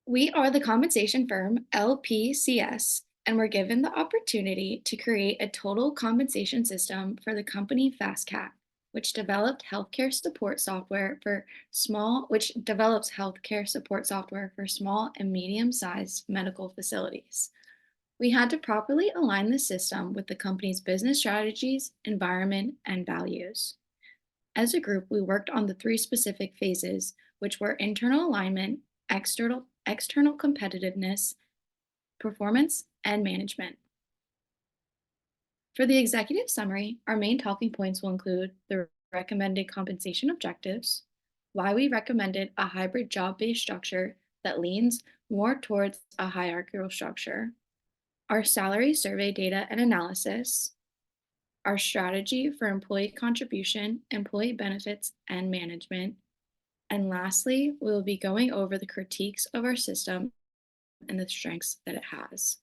We are the compensation firm LPCS, and we're given the opportunity to create a total compensation system for the company FastCat, which developed healthcare support software for which develops healthcare support software for small and medium-sized medical facilities. We had to properly align the system with the company's business strategies, environment, and values. As a group, we worked on the three specific phases, which were internal alignment, external competitiveness, performance, and management. For the executive summary, our main talking points will include the recommended compensation objectives, why we recommended a hybrid job-based structure that leans more towards a hierarchical structure, our salary survey data and analysis, our strategy for employee contribution, employee benefits, and management. And lastly, we will be going over the critiques of our system and the strengths that it has.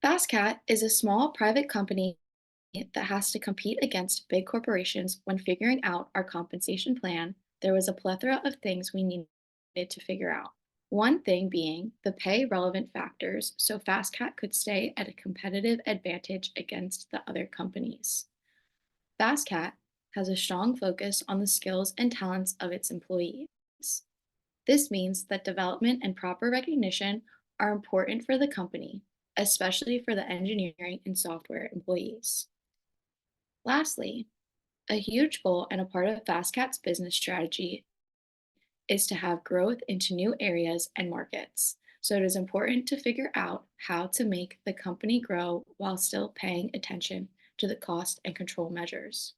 FastCat is a small private company that has to compete against big corporations. When figuring out our compensation plan, there was a plethora of things we needed to figure out. One thing being the pay relevant factors so FastCat could stay at a competitive advantage against the other companies. FastCat has a strong focus on the skills and talents of its employees. This means that development and proper recognition are important for the company, especially for the engineering and software employees. Lastly, a huge goal and a part of FastCat's business strategy is to have growth into new areas and markets. So it is important to figure out how to make the company grow while still paying attention to the cost and control measures.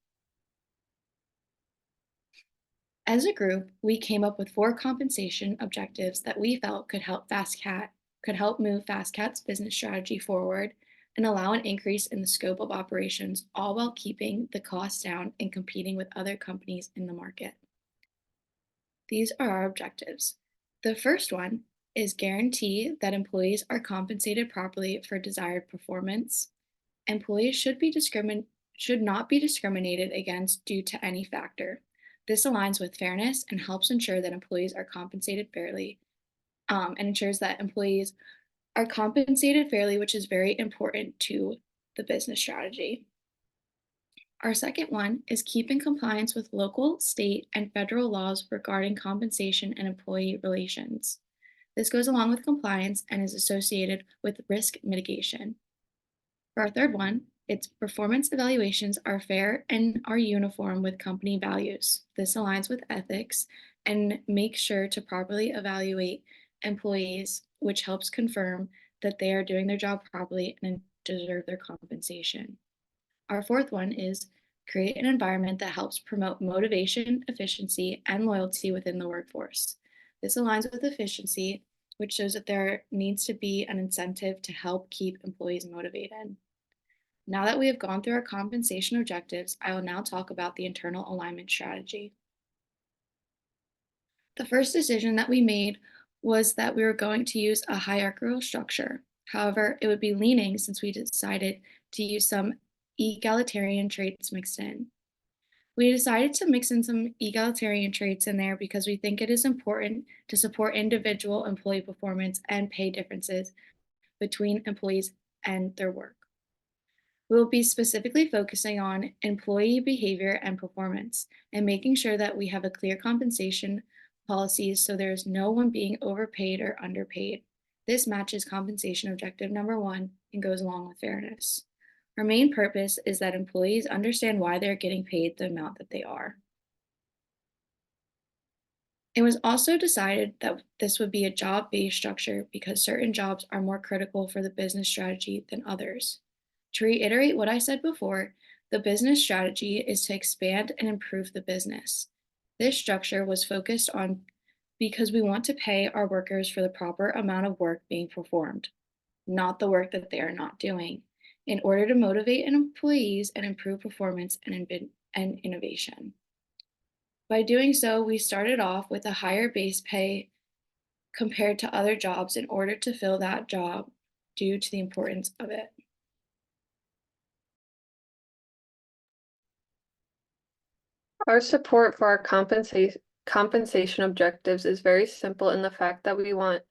As a group, we came up with 4 compensation objectives that we felt could help move FastCat's business strategy forward and allow an increase in the scope of operations, all while keeping the costs down and competing with other companies in the market. These are our objectives. The first one is guarantee that employees are compensated properly for desired performance. Employees should not be discriminated against due to any factor. This aligns with fairness and helps ensure that employees are compensated fairly, and ensures that employees are compensated fairly, which is very important to the business strategy. Our second one is keep in compliance with local, state, and federal laws regarding compensation and employee relations. This goes along with compliance and is associated with risk mitigation. For our third one, its performance evaluations are fair and are uniform with company values. This aligns with ethics and makes sure to properly evaluate employees, which helps confirm that they are doing their job properly and deserve their compensation. Our fourth one is create an environment that helps promote motivation, efficiency, and loyalty within the workforce. This aligns with efficiency, which shows that there needs to be an incentive to help keep employees motivated. Now that we have gone through our compensation objectives, I will now talk about the internal alignment strategy. The first decision that we made was that we were going to use a hierarchical structure. However, it would be leaning since we decided to use some egalitarian traits mixed in. We decided to mix in some egalitarian traits in there because we think it is important to support individual employee performance and pay differences between employees and their work. We will be specifically focusing on employee behavior and performance and making sure that we have a clear compensation policies so there is no one being overpaid or underpaid. This matches compensation objective number 1 and goes along with fairness. Our main purpose is that employees understand why they're getting paid the amount that they are. It was also decided that this would be a job-based structure because certain jobs are more critical for the business strategy than others. To reiterate what I said before, the business strategy is to expand and improve the business. This structure was focused on because we want to pay our workers for the proper amount of work being performed, not the work that they are not doing, in order to motivate employees and improve performance and innovation. By doing so, we started off with a higher base pay compared to other jobs in order to fill that job due to the importance of it. Our support for our compensation objectives is very simple in the fact that we want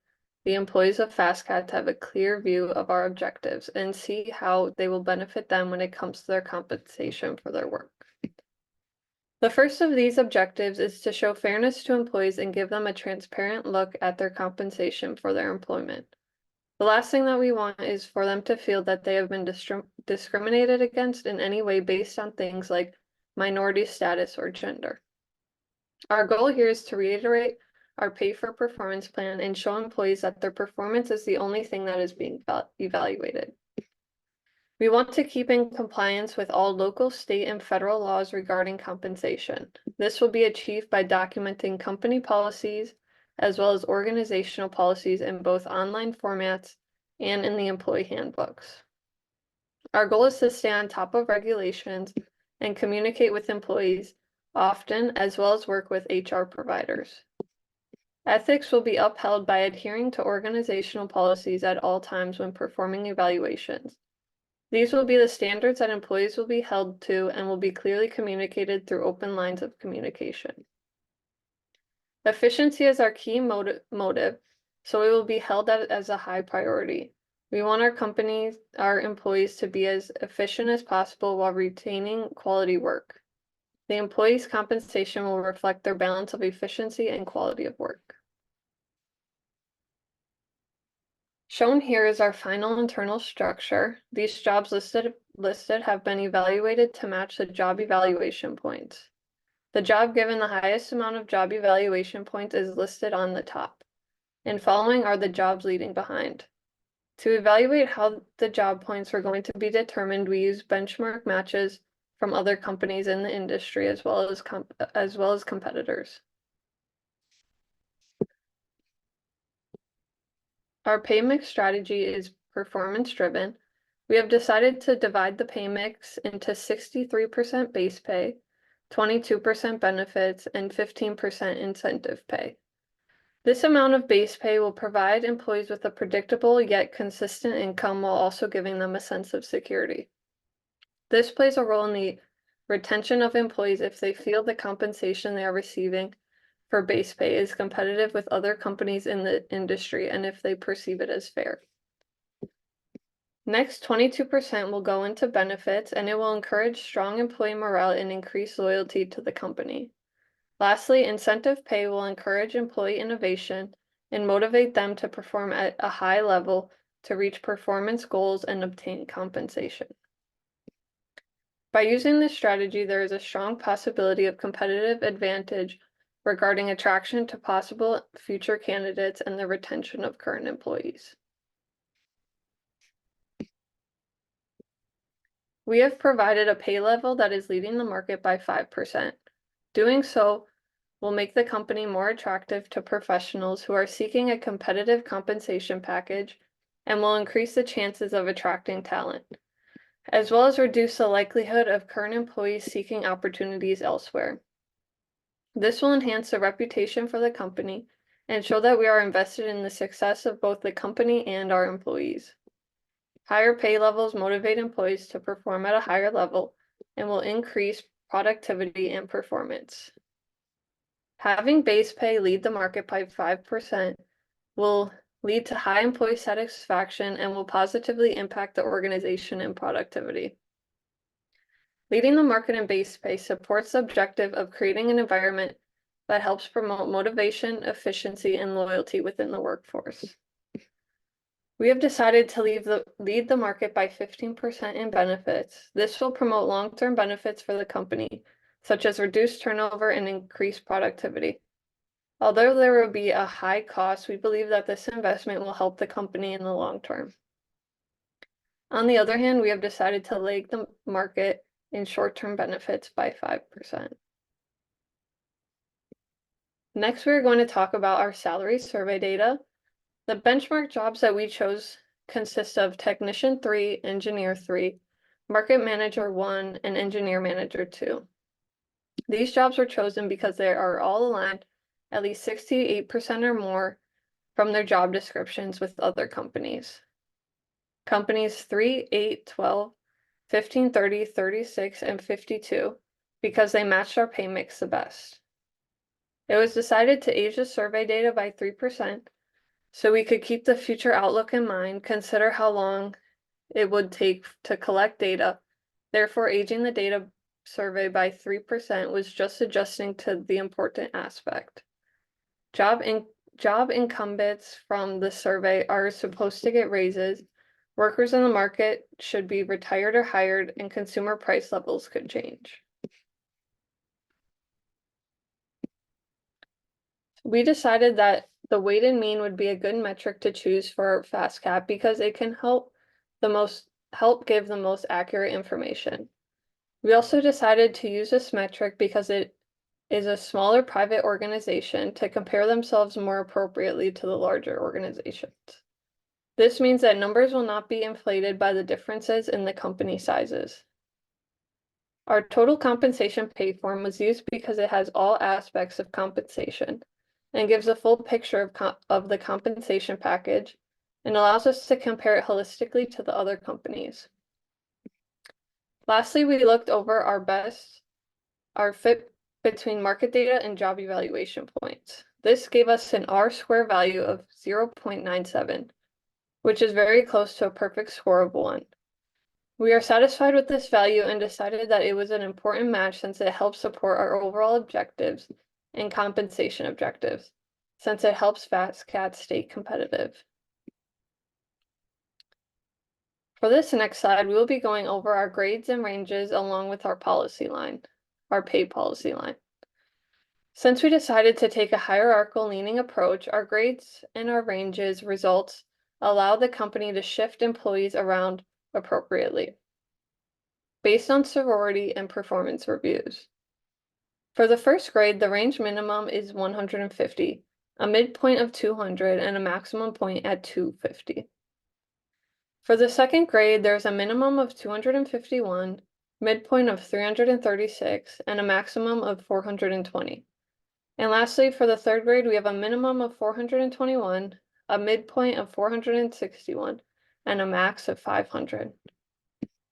the employees of FastCat to have a clear view of our objectives and see how they will benefit them when it comes to their compensation for their work. The first of these objectives is to show fairness to employees and give them a transparent look at their compensation for their employment. The last thing that we want is for them to feel that they have been discriminated against in any way based on things like minority status or gender. Our goal here is to reiterate our pay for performance plan and show employees that their performance is the only thing that is being evaluated. We want to keep in compliance with all local, state, and federal laws regarding compensation. This will be achieved by documenting company policies as well as organizational policies in both online formats and in the employee handbooks. Our goal is to stay on top of regulations and communicate with employees often, as well as work with HR providers. Ethics will be upheld by adhering to organizational policies at all times when performing evaluations. These will be the standards that employees will be held to and will be clearly communicated through open lines of communication. Efficiency is our key motive, so it will be held as a high priority. We want our employees to be as efficient as possible while retaining quality work. The employees' compensation will reflect their balance of efficiency and quality of work. Shown here is our final internal structure. These jobs listed have been evaluated to match the job evaluation points. The job given the highest amount of job evaluation points is listed on the top, and following are the jobs leading behind. To evaluate how the job points were going to be determined, we use benchmark matches from other companies in the industry as well as competitors. Our pay mix strategy is performance-driven. We have decided to divide the pay mix into 63% base pay, 22% benefits, and 15% incentive pay. This amount of base pay will provide employees with a predictable yet consistent income while also giving them a sense of security. This plays a role in the retention of employees if they feel the compensation they are receiving for base pay is competitive with other companies in the industry and if they perceive it as fair. Next, 22% will go into benefits, and it will encourage strong employee morale and increase loyalty to the company. Lastly, incentive pay will encourage employee innovation and motivate them to perform at a high level to reach performance goals and obtain compensation. By using this strategy, there is a strong possibility of competitive advantage regarding attraction to possible future candidates and the retention of current employees. We have provided a pay level that is leading the market by 5%. Doing so will make the company more attractive to professionals who are seeking a competitive compensation package and will increase the chances of attracting talent, as well as reduce the likelihood of current employees seeking opportunities elsewhere. This will enhance the reputation for the company and show that we are invested in the success of both the company and our employees. Higher pay levels motivate employees to perform at a higher level and will increase productivity and performance. Having base pay lead the market by 5% will lead to high employee satisfaction and will positively impact the organization and productivity. Leading the market in base pay supports the objective of creating an environment that helps promote motivation, efficiency, and loyalty within the workforce. We have decided to lead the market by 15% in benefits. This will promote long-term benefits for the company, such as reduced turnover and increased productivity. Although there will be a high cost, we believe that this investment will help the company in the long term. On the other hand, we have decided to lag the market in short-term benefits by 5%. Next, we're going to talk about our salary survey data. The benchmark jobs that we chose consist of Technician 3, Engineer 3, Market Manager 1, and Engineer Manager 2. These jobs were chosen because they are all aligned at least 68% or more from their job descriptions with other companies. Companies 3, 8, 12, 15, 30, 36, and 52 because they matched our pay mix the best. It was decided to age the survey data by 3% so we could keep the future outlook in mind, consider how long it would take to collect data. Therefore, aging the data survey by 3% was just adjusting to the important aspect. Job incumbents from the survey are supposed to get raises. Workers in the market should be retired or hired, and consumer price levels could change. We decided that the weighted mean would be a good metric to choose for FastCat because it can help give the most accurate information. We also decided to use this metric because it is a smaller private organization to compare themselves more appropriately to the larger organizations. This means that numbers will not be inflated by the differences in the company sizes. Our total compensation pay form was used because it has all aspects of compensation and gives a full picture of the compensation package and allows us to compare it holistically to the other companies. Lastly, we looked over our fit between market data and job evaluation points. This gave us an R-square value of 0.97, which is very close to a perfect score of 1. We are satisfied with this value and decided that it was an important match since it helps support our overall objectives and compensation objectives, since it helps FastCat stay competitive. For this next slide, we will be going over our grades and ranges along with our pay policy line. Since we decided to take a hierarchical leaning approach, our grades and our ranges results allow the company to shift employees around appropriately based on sorority and performance reviews. For the first grade, the range minimum is 150, a midpoint of 200, and a maximum point at 250. For the second grade, there's a minimum of 251, midpoint of 336, and a maximum of 420. And lastly, for the third grade, we have a minimum of 421, a midpoint of 461, and a max of 500.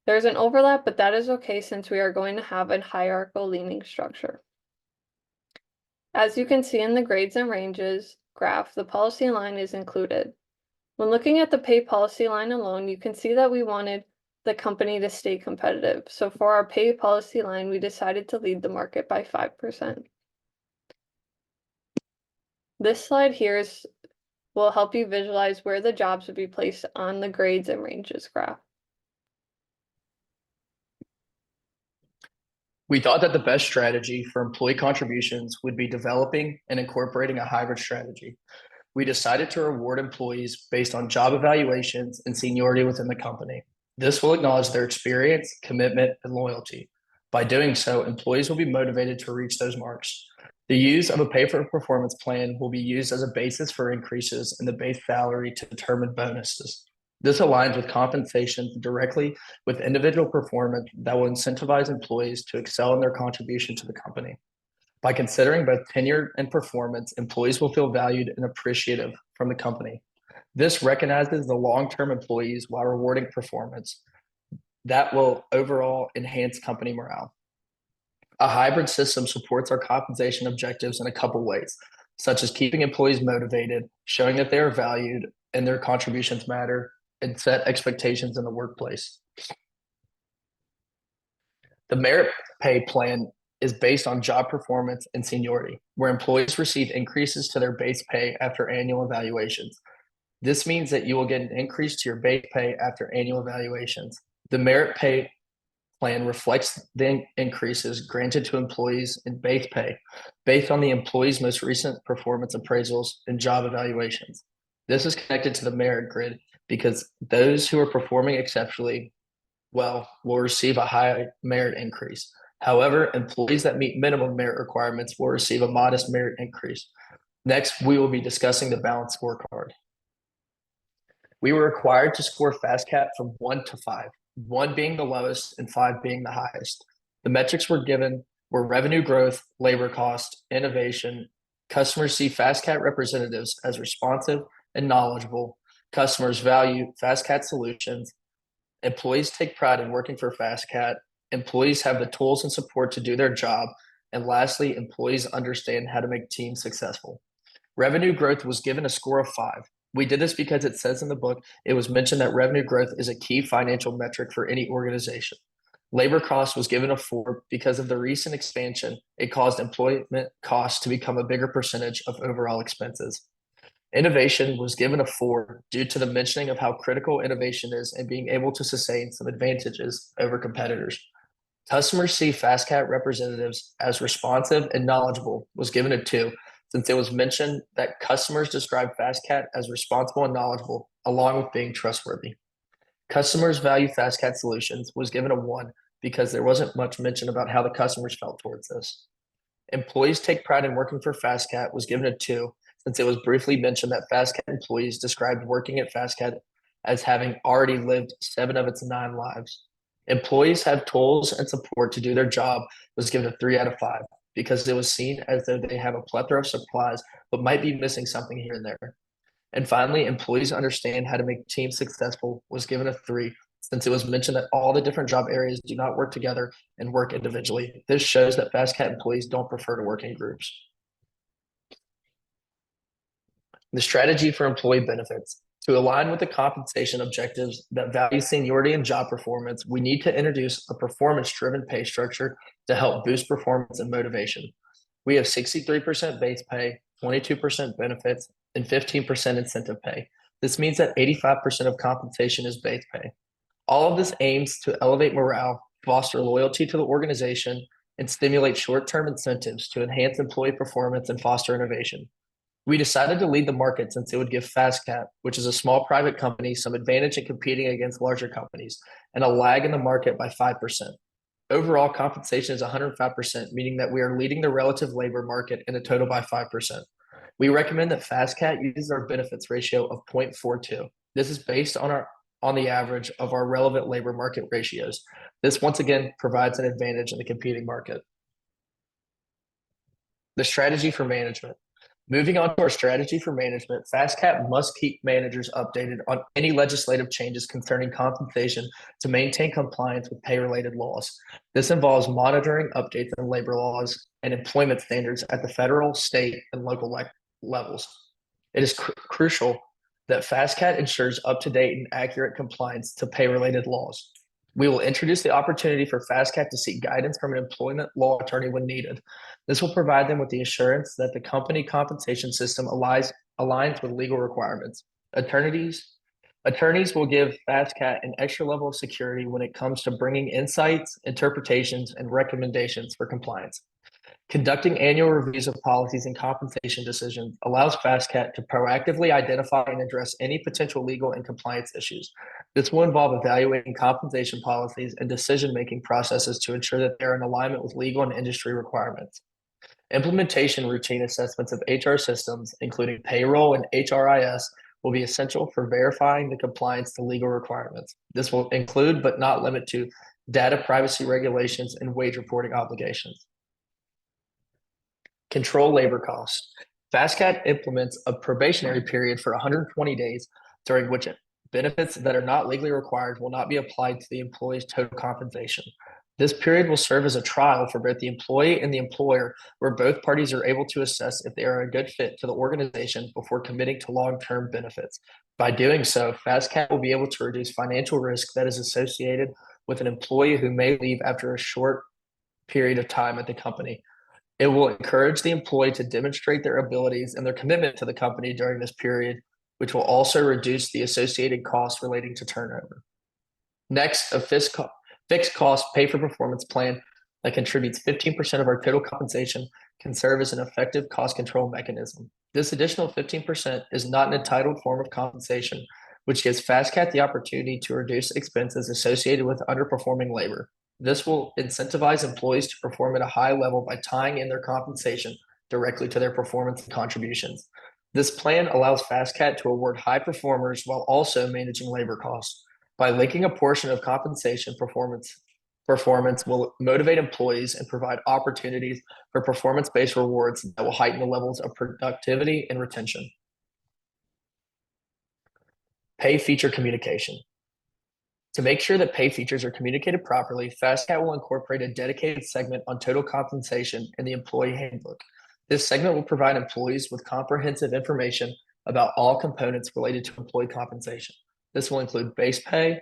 There's an overlap, but that is okay since we are going to have a hierarchical leaning structure. As you can see in the grades and ranges graph, the policy line is included. When looking at the pay policy line alone, you can see that we wanted the company to stay competitive. So for our pay policy line, we decided to lead the market by 5%. This slide here will help you visualize where the jobs would be placed on the grades and ranges graph. We thought that the best strategy for employee contributions would be developing and incorporating a hybrid strategy. We decided to reward employees based on job evaluations and seniority within the company. This will acknowledge their experience, commitment, and loyalty. By doing so, employees will be motivated to reach those marks. The use of a pay-for-performance plan will be used as a basis for increases in the base salary to determine bonuses. This aligns with compensation directly with individual performance that will incentivize employees to excel in their contribution to the company. By considering both tenure and performance, employees will feel valued and appreciative from the company. This recognizes the long-term employees while rewarding performance. That will overall enhance company morale. A hybrid system supports our compensation objectives in a couple ways, such as keeping employees motivated, showing that they are valued and their contributions matter, and set expectations in the workplace. The merit pay plan is based on job performance and seniority, where employees receive increases to their base pay after annual evaluations. This means that you will get an increase to your base pay after annual evaluations. The merit pay plan reflects the increases granted to employees in base pay based on the employee's most recent performance appraisals and job evaluations. This is connected to the merit grid because those who are performing exceptionally well will receive a high merit increase. However, employees that meet minimum merit requirements will receive a modest merit increase. Next, we will be discussing the balanced scorecard. We were required to score FastCat from 1 to 5, 1 being the lowest and 5 being the highest. The metrics were given were revenue growth, labor cost, innovation. Customers see FastCat representatives as responsive and knowledgeable. Customers value FastCat solutions. Employees take pride in working for FastCat. Employees have the tools and support to do their job, And lastly, employees understand how to make teams successful. Revenue growth was given a score of 5. We did this because it says in the book, it was mentioned that revenue growth is a key financial metric for any organization. Labor cost was given a 4 because of the recent expansion. It caused employment costs to become a bigger percentage of overall expenses. Innovation was given a 4 due to the mentioning of how critical innovation is and being able to sustain some advantages over competitors. Customers see FastCat representatives as responsive and knowledgeable was given a 2 since it was mentioned that customers describe FastCat as responsible and knowledgeable along with being trustworthy. Customers value FastCat solutions was given a 1 because there wasn't much mention about how the customers felt towards this. Employees take pride in working for FastCat was given a 2 since it was briefly mentioned that FastCat employees described working at FastCat as having already lived 7 of its 9 lives. Employees have tools and support to do their job was given a 3 out of 5 because it was seen as though they have a plethora of supplies but might be missing something here and there. And finally, employees understand how to make teams successful was given a 3 since it was mentioned that all the different job areas do not work together and work individually. This shows that FastCat employees don't prefer to work in groups. The strategy for employee benefits. To align with the compensation objectives that value seniority and job performance, we need to introduce a performance-driven pay structure to help boost performance and motivation. We have 63% base pay, 22% benefits, and 15% incentive pay. This means that 85% of compensation is base pay. All of this aims to elevate morale, foster loyalty to the organization, and stimulate short-term incentives to enhance employee performance and foster innovation. We decided to lead the market since it would give FastCat, which is a small private company, some advantage in competing against larger companies, and a lag in the market by 5%. Overall, compensation is 105%, meaning that we are leading the relative labor market in a total by 5%. We recommend that FastCat uses our benefits ratio of 0.42. This is based on the average of our relevant labor market ratios. This once again provides an advantage in the competing market. The strategy for management. Moving on to our strategy for management, FastCat must keep managers updated on any legislative changes concerning compensation to maintain compliance with pay-related laws. This involves monitoring updates in labor laws and employment standards at the federal, state, and local levels. It is crucial that FastCat ensures up-to-date and accurate compliance to pay-related laws. We will introduce the opportunity for FastCat to seek guidance from an employment law attorney when needed. This will provide them with the assurance that the company compensation system aligns with legal requirements. Attorneys will give FastCat an extra level of security when it comes to bringing insights, interpretations, and recommendations for compliance. Conducting annual reviews of policies and compensation decisions allows FastCat to proactively identify and address any potential legal and compliance issues. This will involve evaluating compensation policies and decision-making processes to ensure that they are in alignment with legal and industry requirements. Implementation routine assessments of HR systems, including payroll and HRIS, will be essential for verifying the compliance to legal requirements. This will include, but not limit to, data privacy regulations and wage reporting obligations. Control labor costs. FastCat implements a probationary period for 120 days during which benefits that are not legally required will not be applied to the employee's total compensation. This period will serve as a trial for both the employee and the employer, where both parties are able to assess if they are a good fit to the organization before committing to long-term benefits. By doing so, FastCat will be able to reduce financial risk that is associated with an employee who may leave after a short period of time at the company. It will encourage the employee to demonstrate their abilities and their commitment to the company during this period, which will also reduce the associated costs relating to turnover. Next, a fixed cost pay for performance plan that contributes 15% of our total compensation can serve as an effective cost control mechanism. This additional 15% is not an entitled form of compensation, which gives FastCat the opportunity to reduce expenses associated with underperforming labor. This will incentivize employees to perform at a high level by tying in their compensation directly to their performance and contributions. This plan allows FastCat to award high performers while also managing labor costs. By linking a portion of compensation performance will motivate employees and provide opportunities for performance-based rewards that will heighten the levels of productivity and retention. Pay feature communication. To make sure that pay features are communicated properly, FastCat will incorporate a dedicated segment on total compensation in the employee handbook. This segment will provide employees with comprehensive information about all components related to employee compensation. This will include base pay,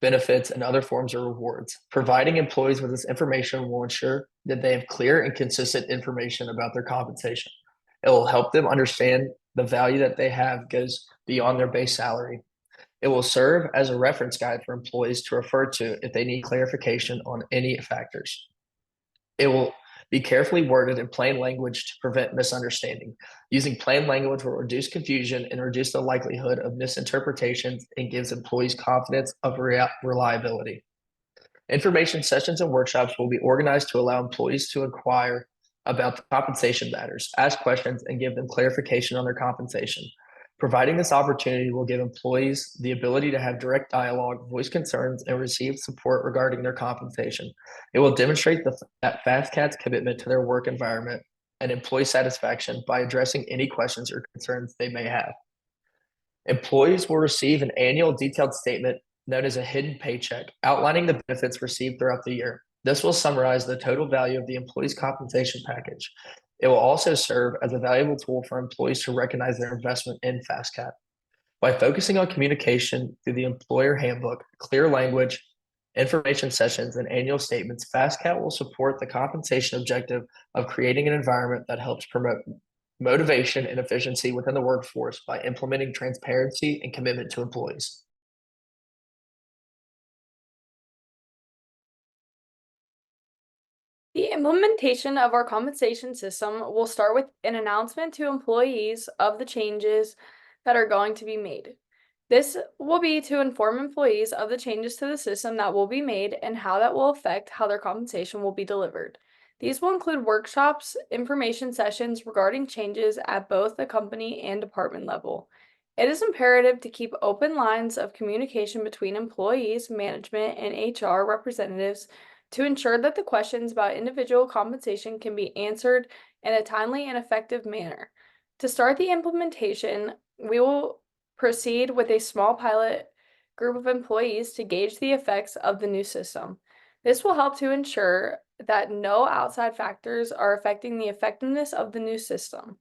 benefits, and other forms of rewards. Providing employees with this information will ensure that they have clear and consistent information about their compensation. It will help them understand the value that they have goes beyond their base salary. It will serve as a reference guide for employees to refer to if they need clarification on any factors. It will be carefully worded in plain language to prevent misunderstanding. Using plain language will reduce confusion and reduce the likelihood of misinterpretations and gives employees confidence of reliability. Information sessions and workshops will be organized to allow employees to inquire about the compensation matters, ask questions, and give them clarification on their compensation. Providing this opportunity will give employees the ability to have direct dialogue, voice concerns, and receive support regarding their compensation. It will demonstrate that FastCat's commitment to their work environment and employee satisfaction by addressing any questions or concerns they may have. Employees will receive an annual detailed statement known as a hidden paycheck, outlining the benefits received throughout the year. This will summarize the total value of the employee's compensation package. It will also serve as a valuable tool for employees to recognize their investment in FastCat. By focusing on communication through the employer handbook, clear language, information sessions, and annual statements, FastCat will support the compensation objective of creating an environment that helps promote motivation and efficiency within the workforce by implementing transparency and commitment to employees. The implementation of our compensation system will start with an announcement to employees of the changes that are going to be made. This will be to inform employees of the changes to the system that will be made and how that will affect how their compensation will be delivered. These will include workshops, information sessions regarding changes at both the company and department level. It is imperative to keep open lines of communication between employees, management, and HR representatives to ensure that the questions about individual compensation can be answered in a timely and effective manner. To start the implementation, we will proceed with a small pilot group of employees to gauge the effects of the new system. This will help to ensure that no outside factors are affecting the effectiveness of the new system.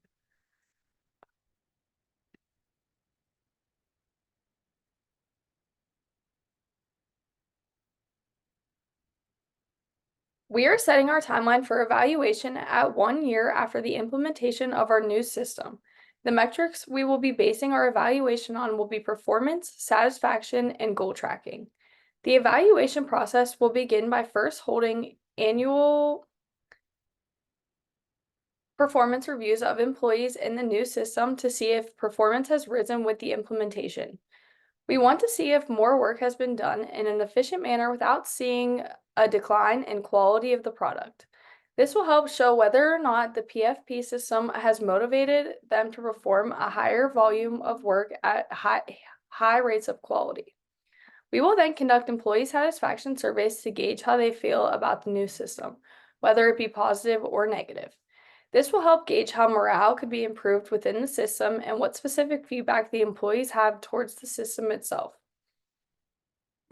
We are setting our timeline for evaluation at 1 year after the implementation of our new system. The metrics we will be basing our evaluation on will be performance, satisfaction, and goal tracking. The evaluation process will begin by first holding annual performance reviews of employees in the new system to see if performance has risen with the implementation. We want to see if more work has been done in an efficient manner without seeing a decline in quality of the product. This will help show whether or not the PFP system has motivated them to perform a higher volume of work at high rates of quality. We will then conduct employee satisfaction surveys to gauge how they feel about the new system, whether it be positive or negative. This will help gauge how morale could be improved within the system and what specific feedback the employees have towards the system itself.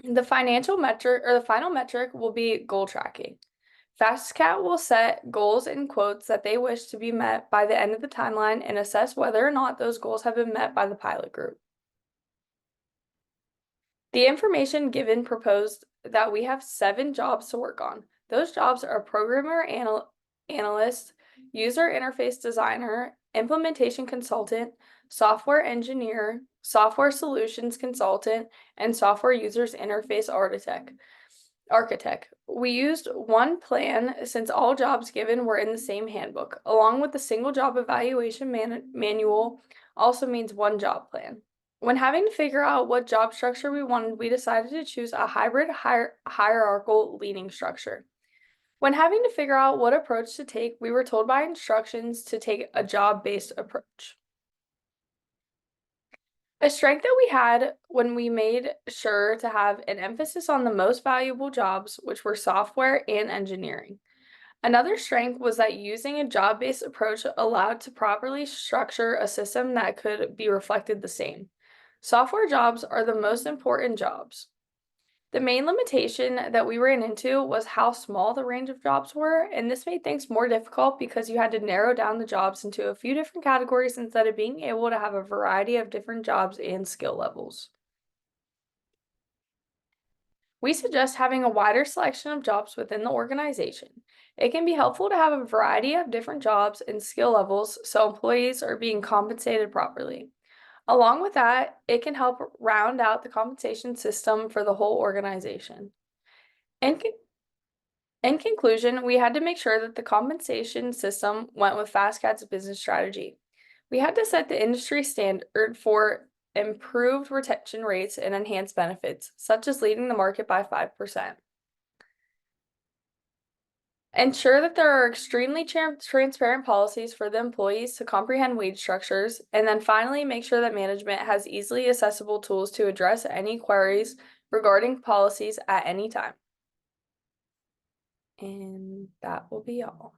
The final metric will be goal tracking. FastCat will set goals and quotes that they wish to be met by the end of the timeline and assess whether or not those goals have been met by the pilot group. The information given proposed that we have 7 jobs to work on. Those jobs are programmer analyst, user interface designer, implementation consultant, software engineer, software solutions consultant, and software users interface architect. We used one plan since all jobs given were in the same handbook, along with the single job evaluation manual also means one job plan. When having to figure out what job structure we wanted, we decided to choose a hybrid hierarchical leaning structure. When having to figure out what approach to take, we were told by instructions to take a job-based approach. A strength that we had when we made sure to have an emphasis on the most valuable jobs, which were software and engineering. Another strength was that using a job-based approach allowed to properly structure a system that could be reflected the same. Software jobs are the most important jobs. The main limitation that we ran into was how small the range of jobs were, and this made things more difficult because you had to narrow down the jobs into a few different categories instead of being able to have a variety of different jobs and skill levels. We suggest having a wider selection of jobs within the organization. It can be helpful to have a variety of different jobs and skill levels so employees are being compensated properly. Along with that, it can help round out the compensation system for the whole organization. In, con- in conclusion, we had to make sure that the compensation system went with FastCat's business strategy. We had to set the industry standard for improved retention rates and enhanced benefits, such as leading the market by 5%. Ensure that there are extremely transparent policies for the employees to comprehend wage structures, and then finally make sure that management has easily accessible tools to address any queries regarding policies at any time. And that will be all.